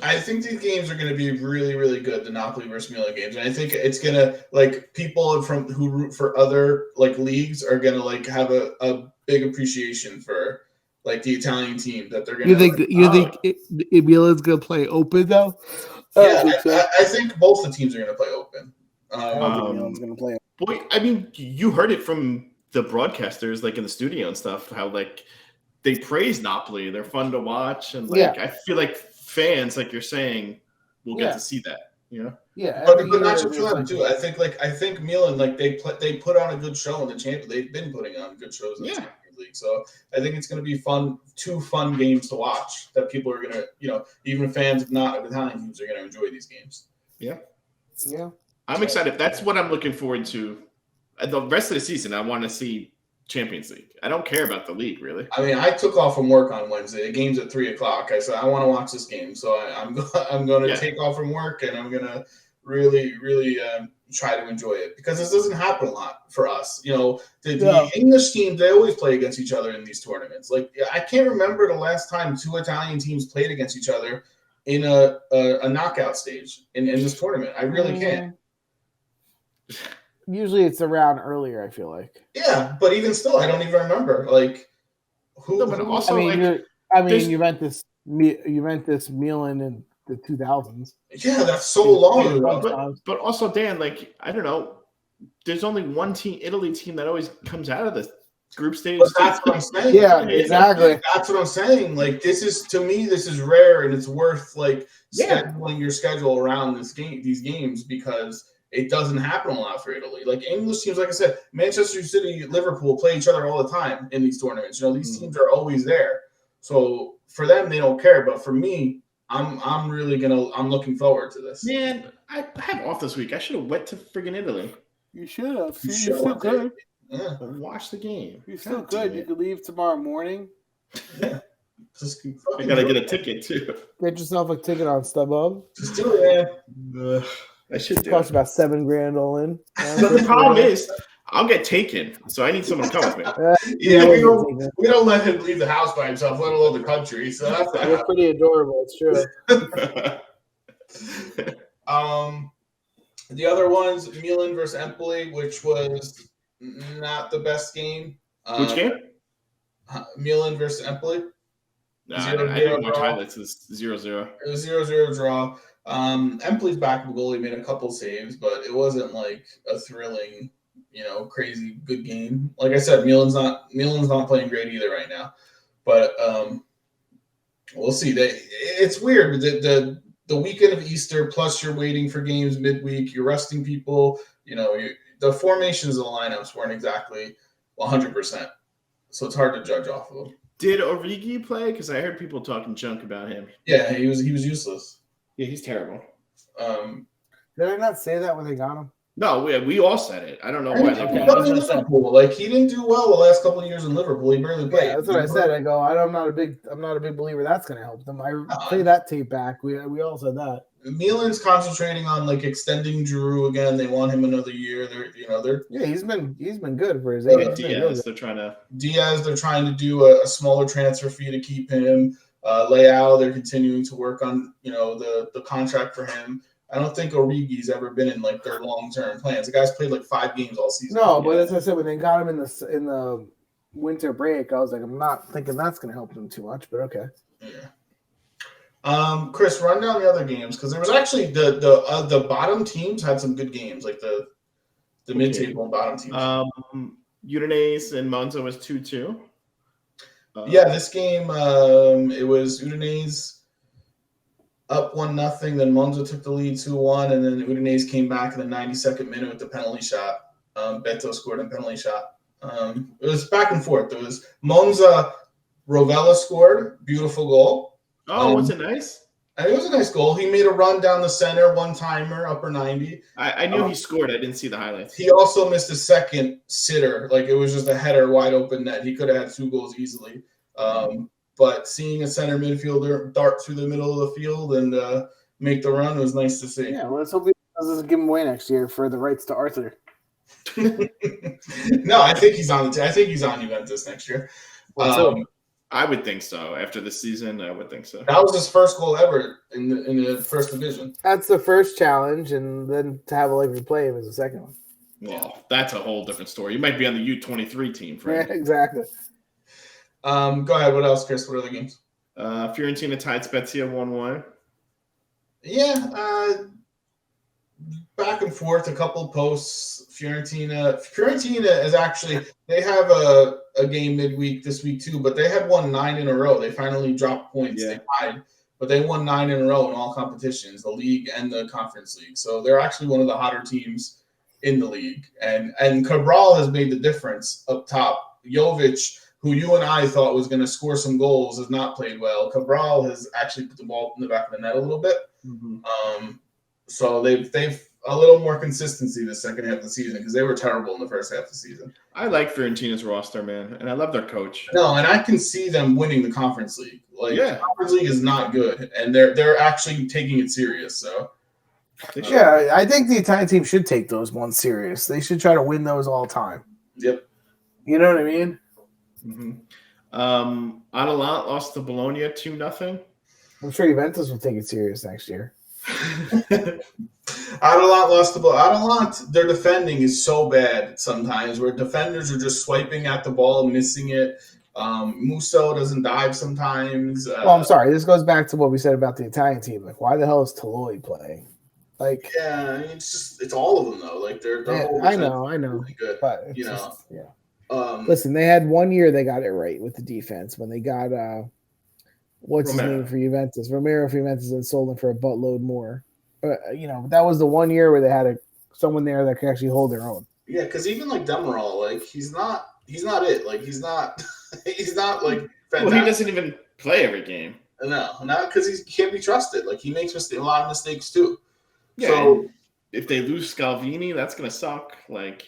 Speaker 2: I think these games are going to be really, really good, the Napoli versus Milan games. And I think it's going to, people who root for other, leagues are going to, have a big appreciation for, the Italian team that they're going to.
Speaker 1: You think Milan's going to play open, though?
Speaker 2: Yeah, I think both the teams are going to play open.
Speaker 1: I don't think Milan's going to play open.
Speaker 3: Boy, I mean, you heard it from the broadcasters, in the studio and stuff, how, they praise Napoli. They're fun to watch. And, I feel like fans, like you're saying, will get to see that,
Speaker 1: Yeah,
Speaker 2: but not just for them too. I think Milan, they put on a good show in the Champions. They've been putting on good shows in the Champions League. So I think it's going to be fun. 2 fun games to watch that people are going to, even fans not of Italian teams are going to enjoy these games.
Speaker 3: Yeah.
Speaker 1: Yeah.
Speaker 3: I'm excited. That's what I'm looking forward to. The rest of the season, I want to see Champions League. I don't care about the league, really.
Speaker 2: I mean, I took off from work on Wednesday. The game's at 3:00. I said I want to watch this game, so I'm going to take off from work and I'm going to really, really try to enjoy it because this doesn't happen a lot for us. The English teams, they always play against each other in these tournaments. I can't remember the last time 2 Italian teams played against each other in a knockout stage in this tournament. I really can't.
Speaker 1: Usually it's around earlier, I feel like.
Speaker 2: Yeah, but even still, I don't even remember. Who?
Speaker 3: No, but also,
Speaker 1: Juventus, Milan in the 2000s.
Speaker 2: Yeah, that's so long ago.
Speaker 3: But also, Dan, I don't know. There's only one Italy team that always comes out of the group stage.
Speaker 2: But that's what I'm saying.
Speaker 1: Yeah, exactly.
Speaker 2: That's what I'm saying. This is rare, and it's worth scheduling your schedule around these games because it doesn't happen a lot for Italy. Like English teams, like I said, Manchester City, Liverpool play each other all the time in these tournaments. These teams are always there. So for them, they don't care. But for me, I'm looking forward to this.
Speaker 3: Man, I have off this week. I should have went to friggin' Italy.
Speaker 1: You should have.
Speaker 2: You
Speaker 1: You're still good.
Speaker 2: Yeah.
Speaker 3: Watch the game.
Speaker 1: You're still good. You could leave tomorrow morning.
Speaker 2: Yeah.
Speaker 3: I gotta get a ticket too.
Speaker 1: Get yourself a ticket on StubHub.
Speaker 2: Just do it, man.
Speaker 3: I should do.
Speaker 1: Costs about $7,000 all in.
Speaker 3: But the problem is, I'll get taken, so I need someone to come with me.
Speaker 2: Yeah, we don't let him leave the house by himself, let alone the country. So that's
Speaker 1: You're pretty adorable. It's true.
Speaker 2: The other ones, Milan versus Empoli, which was not the best game.
Speaker 3: Which game?
Speaker 2: Milan versus Empoli.
Speaker 3: No, I didn't watch highlights. It was 0-0.
Speaker 2: It was 0-0 draw. Empoli's backup goalie made a couple saves, but it wasn't like a thrilling, crazy good game. Like I said, Milan's not playing great either right now. But we'll see. It's weird. The weekend of Easter, plus you're waiting for games midweek. You're resting people. The formations of the lineups weren't exactly 100%, so it's hard to judge off of them.
Speaker 3: Did Origi play? Because I heard people talking junk about him.
Speaker 2: Yeah, he was useless.
Speaker 3: Yeah, he's terrible.
Speaker 1: Did I not say that when they got him?
Speaker 3: No, we all said it. I don't know why.
Speaker 2: Liverpool. Like he didn't do well the last couple of years in Liverpool. He barely played.
Speaker 1: Yeah, that's what I said. I go. I'm not a big believer that's going to help them. I play that tape back. We all said that.
Speaker 2: Milan's concentrating on like extending Giroud again. They want him another year. They're
Speaker 1: he's been good for his age.
Speaker 3: Diaz, they're
Speaker 2: trying to do a smaller transfer fee to keep him. Leao, they're continuing to work on the contract for him. I don't think Origi's ever been in like their long-term plans. The guy's played like 5 games all season.
Speaker 1: No, but as I said, when they got him in the winter break, I was like, I'm not thinking that's going to help them too much, but okay.
Speaker 2: Yeah. Chris, run down the other games because there was actually the bottom teams had some good games, like the mid-table and bottom teams.
Speaker 3: Udinese and Monza was 2-2.
Speaker 2: This game it was Udinese up 1-0. Then Monza took the lead 2-1, and then Udinese came back in the 92nd minute with the penalty shot. Beto scored a penalty shot. It was back and forth. There was Monza. Rovella scored, beautiful goal.
Speaker 3: Oh, was it nice?
Speaker 2: It was a nice goal. He made a run down the center, one-timer, upper 90.
Speaker 3: I knew he scored. I didn't see the highlights.
Speaker 2: He also missed a second sitter. Like, it was just a header, wide open net. He could have had 2 goals easily. But seeing a center midfielder dart through the middle of the field and make the run was nice to see.
Speaker 1: Yeah, well, let's hope he doesn't give him away next year for the rights to Arthur.
Speaker 2: No, I think he's on Juventus next year.
Speaker 3: I would think so. After the season, I would think so.
Speaker 2: That was his first goal ever in the first division.
Speaker 1: That's the first challenge, and then to have Allegri play him is the second one.
Speaker 3: Well, that's a whole different story. You might be on the U23 team, Frank.
Speaker 1: Yeah, exactly.
Speaker 2: Go ahead. What else, Chris? What other games?
Speaker 3: Fiorentina tied Spezia 1-1.
Speaker 2: Yeah, back and forth, a couple posts. Fiorentina is actually they have a game midweek this week too, but they had won 9 in a row. They finally dropped points. Yeah. They tied, but they won 9 in a row in all competitions, the league and the conference league. So they're actually one of the hotter teams in the league. And Cabral has made the difference up top. Jovic, who you and I thought was going to score some goals, has not played well. Cabral has actually put the ball in the back of the net a little bit. Mm-hmm. So they've a little more consistency the second half of the season because they were terrible in the first half of the season.
Speaker 3: I like Fiorentina's roster, man, and I love their coach.
Speaker 2: No, and I can see them winning the conference league. The conference league is not good, and they're actually taking it serious. So,
Speaker 1: yeah, I think the Italian team should take those ones serious. They should try to win those all the time.
Speaker 2: Yep.
Speaker 1: You know what I mean?
Speaker 3: Mm-hmm. Atalanta lost to Bologna 2-0.
Speaker 1: I'm sure Juventus will take it serious next year.
Speaker 2: Atalanta lost the ball. Atalanta, their defending is so bad sometimes where defenders are just swiping at the ball and missing it. Musso doesn't dive sometimes.
Speaker 1: Well, I'm sorry. This goes back to what we said about the Italian team. Like, why the hell is Toloi playing? Like,
Speaker 2: yeah, I mean, it's all of them though. Like they're
Speaker 1: I know,
Speaker 2: really good.
Speaker 1: But listen, they had 1 year they got it right with the defense when they got what's his name for Juventus, Romero for Juventus, and sold him for a buttload more. That was the 1 year where they had a someone there that can actually hold their own.
Speaker 2: Yeah, because even like Demirel, like he's not it. Like he's not like fantastic.
Speaker 3: Well, he doesn't even play every game.
Speaker 2: No, not because he can't be trusted. Like he makes a lot of mistakes too.
Speaker 3: Yeah,
Speaker 2: so
Speaker 3: if they lose Scalvini, that's gonna suck. Like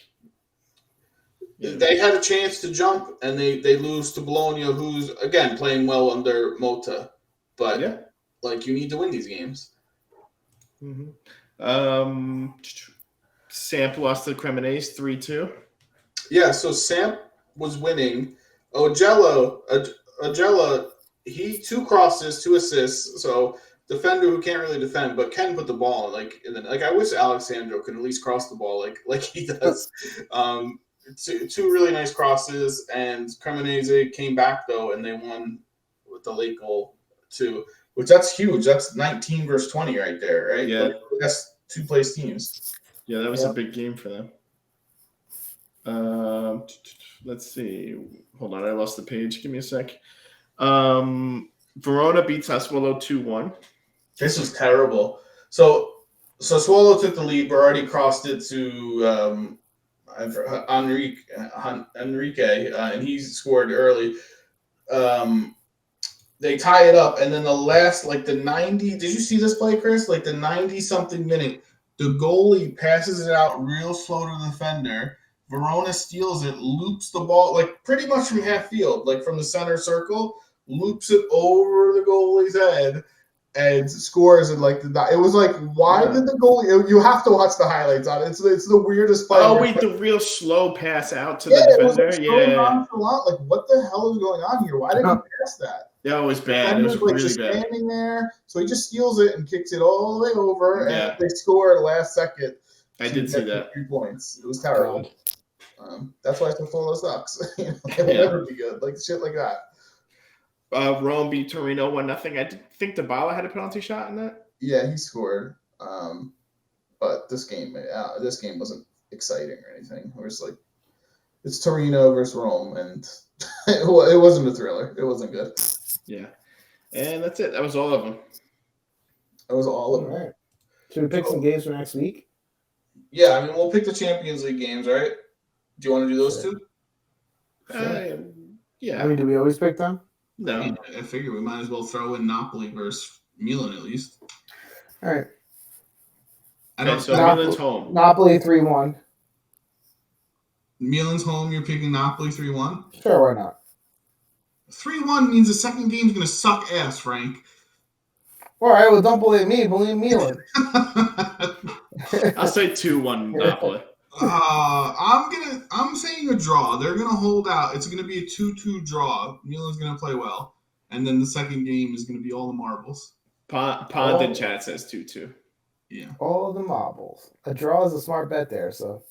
Speaker 2: they had a chance to jump, and they lose to Bologna, who's again playing well under Mota. But like you need to win these games.
Speaker 3: Mm-hmm. Samp lost to Cremonese 3-2.
Speaker 2: Yeah, so Samp was winning. Ogella, he 2 crosses, 2 assists. So defender who can't really defend, but can put the ball like in the like. I wish Alexandro could at least cross the ball like he does. Two really nice crosses, and Cremonese came back though, and they won with the late goal too. Which that's huge. That's 19 versus 20 right there, right?
Speaker 3: Yeah,
Speaker 2: like, that's 2-place teams.
Speaker 3: Yeah, that was a big game for them. Let's see. Hold on, I lost the page. Give me a sec. Verona beats Sassuolo 2-1.
Speaker 2: This was terrible. So Sassuolo took the lead. Berardi crossed it to Enrique, and he scored early. They tie it up, and then the last, like the 90. Did you see this play, Chris? Like the 90-something minute, the goalie passes it out real slow to the defender. Verona steals it, loops the ball, like pretty much from half field, like from the center circle, loops it over the goalie's head, and scores. And like it was like, why did the goalie? You have to watch the highlights on it. It's the weirdest play.
Speaker 3: Oh wait, the real slow pass out to the defender.
Speaker 2: It was like nonchalant. Like what the hell is going on here? Why did he pass that?
Speaker 3: Yeah, it was bad. It was
Speaker 2: like
Speaker 3: really
Speaker 2: just
Speaker 3: bad.
Speaker 2: Standing there, so he just steals it and kicks it all the way over, and they score at the last second.
Speaker 3: I did see that.
Speaker 2: 3 points. It was terrible. That's why Sassuolo sucks. They will never be good. Like shit like that.
Speaker 3: Rome beat Torino 1-0. I think Dybala had a penalty shot in that.
Speaker 2: Yeah, he scored. But this game wasn't exciting or anything. It was like it's Torino versus Rome, and it wasn't a thriller. It wasn't good.
Speaker 3: Yeah, and that's it. That was all of them.
Speaker 2: That was all of them.
Speaker 1: Right. Should we pick some games for next week?
Speaker 2: Yeah, I mean we'll pick the Champions League games, right? Do you want to do those two?
Speaker 3: Yeah.
Speaker 1: I mean, do we always pick them?
Speaker 3: No.
Speaker 2: I figure we might as well throw in Napoli versus Milan at least.
Speaker 1: All right.
Speaker 3: Milan's home.
Speaker 1: Napoli 3-1.
Speaker 2: Milan's home. You're picking Napoli 3-1.
Speaker 1: Sure, why not?
Speaker 2: 3-1 means the second game's gonna suck ass, Frank.
Speaker 1: All right. Well, don't believe me. Believe Milan.
Speaker 3: I'll say 2-1 Napoli.
Speaker 2: I'm saying a draw. They're gonna hold out. It's gonna be a 2-2 draw. Milan's gonna play well, and then the second game is gonna be all the marbles.
Speaker 3: Pond in chat says 2-2.
Speaker 2: Yeah.
Speaker 1: All the marbles. A draw is a smart bet there. So.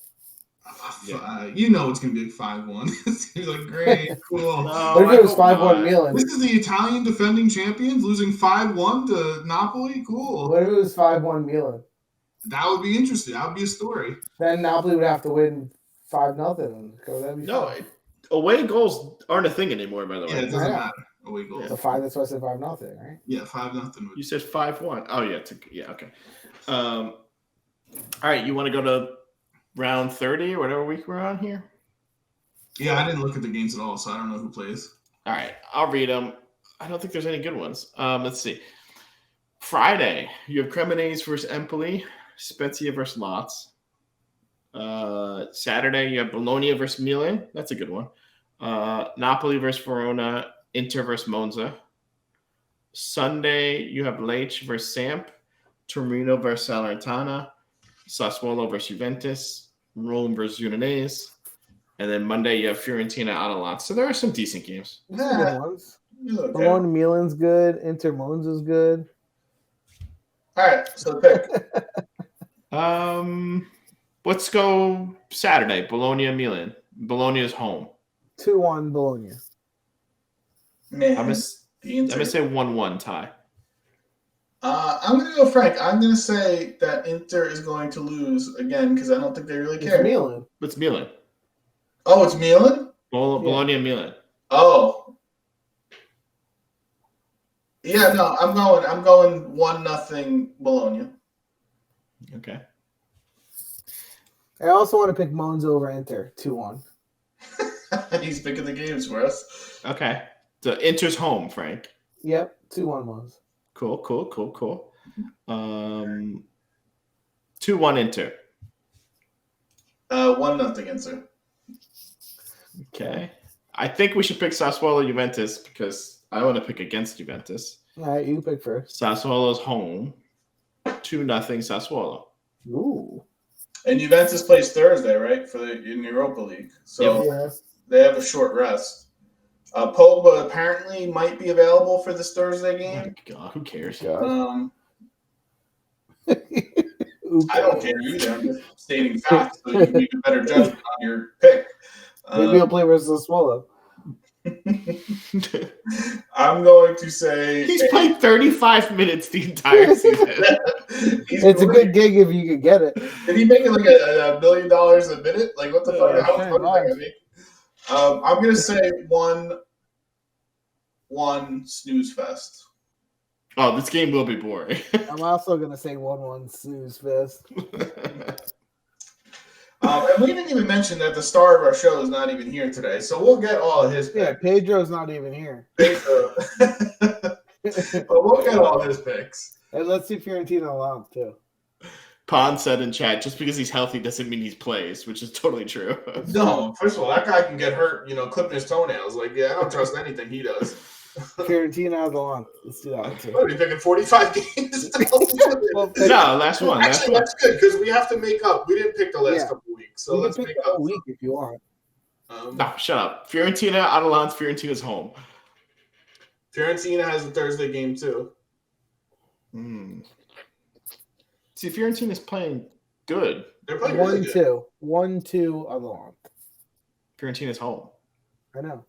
Speaker 2: You know it's gonna be like 5-1. It's like great, cool.
Speaker 1: What if it was 5-1 Milan?
Speaker 2: This is the Italian defending champions losing 5-1 to Napoli. Cool.
Speaker 1: What if it was 5-1 Milan?
Speaker 2: That would be interesting. That would be a story.
Speaker 1: Then Napoli would have to win 5-0.
Speaker 3: No, away goals aren't a thing anymore. By the way,
Speaker 2: yeah, it doesn't matter. Away goals.
Speaker 1: So 5. That's why I said 5-0, right?
Speaker 2: Yeah, 5-0.
Speaker 3: You said 5-1. Oh yeah, okay. All right, you want to go to round 30 or whatever week we're on here?
Speaker 2: Yeah, I didn't look at the games at all, so I don't know who plays.
Speaker 3: All right, I'll read them. I don't think there's any good ones. Let's see. Friday, you have Cremonese versus Empoli, Spezia versus Lotz. Saturday, you have Bologna versus Milan. That's a good one. Napoli versus Verona, Inter versus Monza. Sunday, you have Lecce versus Samp, Torino versus Salernitana, Sassuolo versus Juventus, Rome versus Udinese, and then Monday you have Fiorentina Atalanta. So there are some decent games.
Speaker 1: Good ones.
Speaker 2: Okay.
Speaker 1: Bologna Milan's good. Inter Monza's good.
Speaker 2: All right, so pick.
Speaker 3: Let's go Saturday. Bologna Milan. Bologna is home.
Speaker 1: 2-1 Bologna.
Speaker 2: Man,
Speaker 3: I'm gonna say 1-1 tie.
Speaker 2: I'm going to go Frank. I'm going to say that Inter is going to lose again because I don't think they really care.
Speaker 1: It's Milan.
Speaker 3: It's Milan.
Speaker 2: Oh, it's Milan?
Speaker 3: Bologna and Milan.
Speaker 2: Oh. Yeah, no, I'm going 1-0 Bologna.
Speaker 3: Okay.
Speaker 1: I also want to pick Mons over Inter 2-1.
Speaker 2: He's picking the games for us.
Speaker 3: Okay. So Inter's home, Frank.
Speaker 1: Yep, 2-1 Mons.
Speaker 3: Cool. 2-1 Inter.
Speaker 2: 1-0 Inter.
Speaker 3: Okay. I think we should pick Sassuolo Juventus because I want to pick against Juventus.
Speaker 1: All right, you pick first.
Speaker 3: Sassuolo's home. 2-0 Sassuolo.
Speaker 1: Ooh.
Speaker 2: And Juventus plays Thursday, right, in Europa League. So they have a short rest. Pogba apparently might be available for this Thursday game.
Speaker 3: Oh God, who cares?
Speaker 2: I don't care either. I'm just stating facts so you can make a better judgment on your pick.
Speaker 1: Maybe he'll play versus Swallow.
Speaker 2: I'm going to say
Speaker 3: he's played 35 minutes the entire season.
Speaker 1: It's a good gig if you could get it.
Speaker 2: Did he make it like $1 million a minute? Like what the fuck? How much money did I make? I'm gonna say 1-1 snooze fest.
Speaker 3: Oh, this game will be boring.
Speaker 1: I'm also gonna say 1-1 snooze fest.
Speaker 2: And we didn't even mention that the star of our show is not even here today, so we'll get all of his picks.
Speaker 1: Yeah, Pedro's not even here.
Speaker 2: Pedro. But we'll get all his picks.
Speaker 1: And let's see Fiorentina alone too.
Speaker 3: Pon said in chat, just because he's healthy doesn't mean he plays, which is totally true.
Speaker 2: No, first of all, that guy can get hurt, clipping his toenails. Like, yeah, I don't trust anything he does.
Speaker 1: Fiorentina alone. Let's do that one too.
Speaker 2: What are we picking 45 games?
Speaker 3: No, last one.
Speaker 2: Actually, that's good because we have to make up. We didn't pick the last couple weeks, so let's make up.
Speaker 1: A week if you want.
Speaker 3: No, shut up. Fiorentina, Atalanta, Fiorentina's home.
Speaker 2: Fiorentina has a Thursday game too.
Speaker 3: See, Fiorentina's playing good.
Speaker 2: They're playing
Speaker 1: 1-2. 1-2 Atalanta.
Speaker 3: Fiorentina's home.
Speaker 1: I know.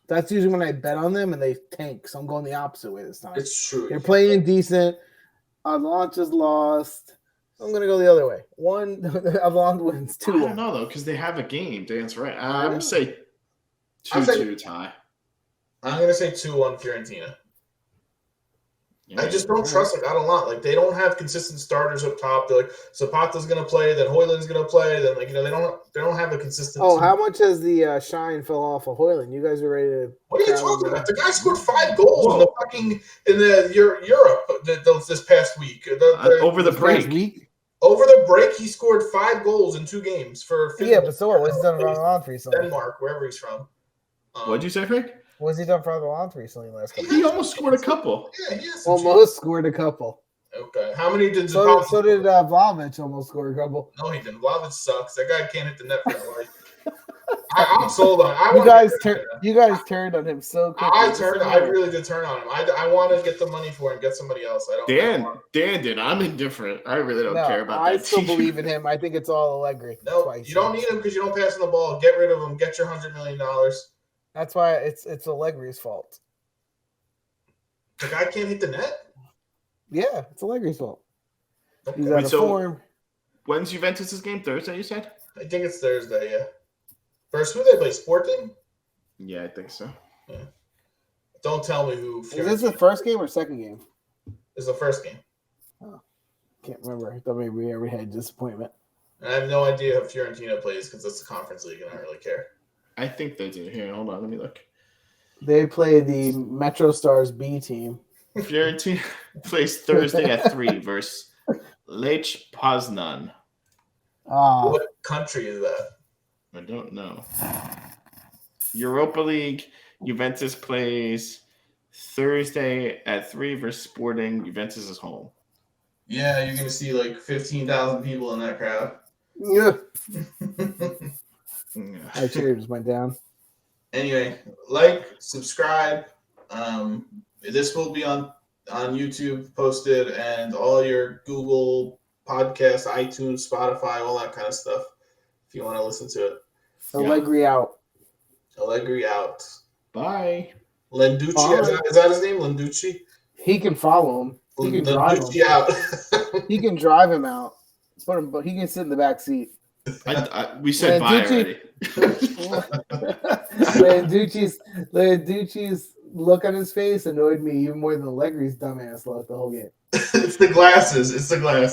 Speaker 1: That's usually when I bet on them and they tank. So I'm going the opposite way this time.
Speaker 2: It's true.
Speaker 1: They're playing decent. Atalanta's lost. I'm going to go the other way. Atalanta wins 2-1.
Speaker 3: I don't know, though, because they have a game. Dan's right. I'm going to say 2-2 tie.
Speaker 2: I'm going to say 2-1 Fiorentina.
Speaker 3: Yeah.
Speaker 2: I just don't trust Atalanta. Like they don't have consistent starters up top. They're like Zapata's going to play, then Højlund's going to play, then they don't have a consistent.
Speaker 1: Oh, how much has the shine fell off of Højlund? You guys are ready to?
Speaker 2: What are you talking about? The guy scored 5 goals in Europe this past week.
Speaker 3: Over the break.
Speaker 2: Over the break, he scored 5 goals in 2 games for.
Speaker 1: Yeah, but so what? What's he done for Atalanta recently?
Speaker 2: Denmark, wherever he's from.
Speaker 3: What'd you say, Frank?
Speaker 1: What's he done for Atalanta recently?
Speaker 3: He almost scored a couple.
Speaker 2: Yeah, he has
Speaker 1: almost scored a couple.
Speaker 2: Okay, how many did?
Speaker 1: So did Vlahovic almost score a couple.
Speaker 2: No, he didn't. Vlahovic sucks. That guy can't hit the net for his life. I'm sold on.
Speaker 1: You guys turned on him so quickly.
Speaker 2: I really did turn on him. I want to get the money for him, get somebody else.
Speaker 3: Dan did. I'm indifferent. I really don't care about that.
Speaker 1: I still believe in him. I think it's all Allegri.
Speaker 2: No, you don't need him because you don't pass him the ball. Get rid of him. Get your $100 million.
Speaker 1: That's why it's Allegri's fault.
Speaker 2: The guy can't hit the net?
Speaker 1: Yeah, it's Allegri's fault.
Speaker 2: Okay.
Speaker 1: He's out of form.
Speaker 3: When's Juventus' game? Thursday, you said?
Speaker 2: I think it's Thursday, yeah. First, who they play? Sporting?
Speaker 3: Yeah, I think so.
Speaker 2: Yeah. Don't tell me who.
Speaker 1: Is this the first game or second game?
Speaker 2: It's the first game.
Speaker 1: Oh, can't remember. I thought maybe we already had disappointment.
Speaker 2: And I have no idea how Fiorentina plays because it's the conference league and I don't really care.
Speaker 3: I think they do. Here, hold on. Let me look.
Speaker 1: They play the Metro Stars B team.
Speaker 3: Fiorentina plays Thursday at 3 versus Lech Poznan.
Speaker 2: What country is that?
Speaker 3: I don't know. Europa League, Juventus plays Thursday at 3 versus Sporting. Juventus is home.
Speaker 2: Yeah, you're going to see like 15,000 people in that crowd.
Speaker 1: Yeah. My chair just went down.
Speaker 2: Anyway, subscribe. This will be on YouTube posted and all your Google Podcasts, iTunes, Spotify, all that kind of stuff. If you want to listen to it.
Speaker 1: Allegri out.
Speaker 2: Allegri out.
Speaker 3: Bye.
Speaker 2: Lenducci, is that his name? Lenducci?
Speaker 1: He can follow him. He can drive him
Speaker 2: out.
Speaker 1: He can drive him out. But he can sit in the back seat.
Speaker 3: We said bye already.
Speaker 1: Landucci's look on his face annoyed me even more than Allegri's dumbass look the whole game.
Speaker 2: It's the glasses.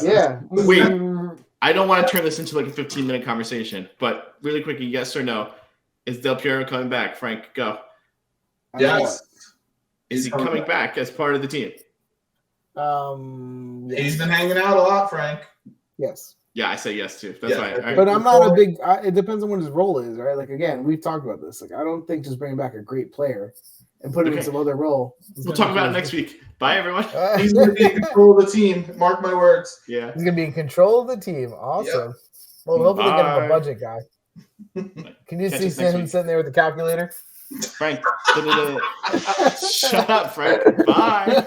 Speaker 2: Yeah.
Speaker 3: Wait, I don't want to turn this into like a 15-minute conversation, but really quickly, yes or no? Is Del Piero coming back? Frank, go.
Speaker 2: Yes.
Speaker 3: Is he coming back as part of the team?
Speaker 1: Yes.
Speaker 2: He's been hanging out a lot, Frank.
Speaker 1: Yes.
Speaker 3: Yeah, I say yes too. That's fine. Right.
Speaker 1: But I'm not a big. It depends on what his role is, right? Like again, we've talked about this. Like I don't think just bringing back a great player and put him in some other role.
Speaker 3: We'll talk about it next week. Bye, everyone.
Speaker 2: He's going to be in control of the team. Mark my words.
Speaker 3: Yeah.
Speaker 1: He's going to be in control of the teim. Awesome. Yep. Well, hopefully get him a budget guy. Can you see him sitting there with the calculator?
Speaker 3: Frank. Shut up, Frank. Bye.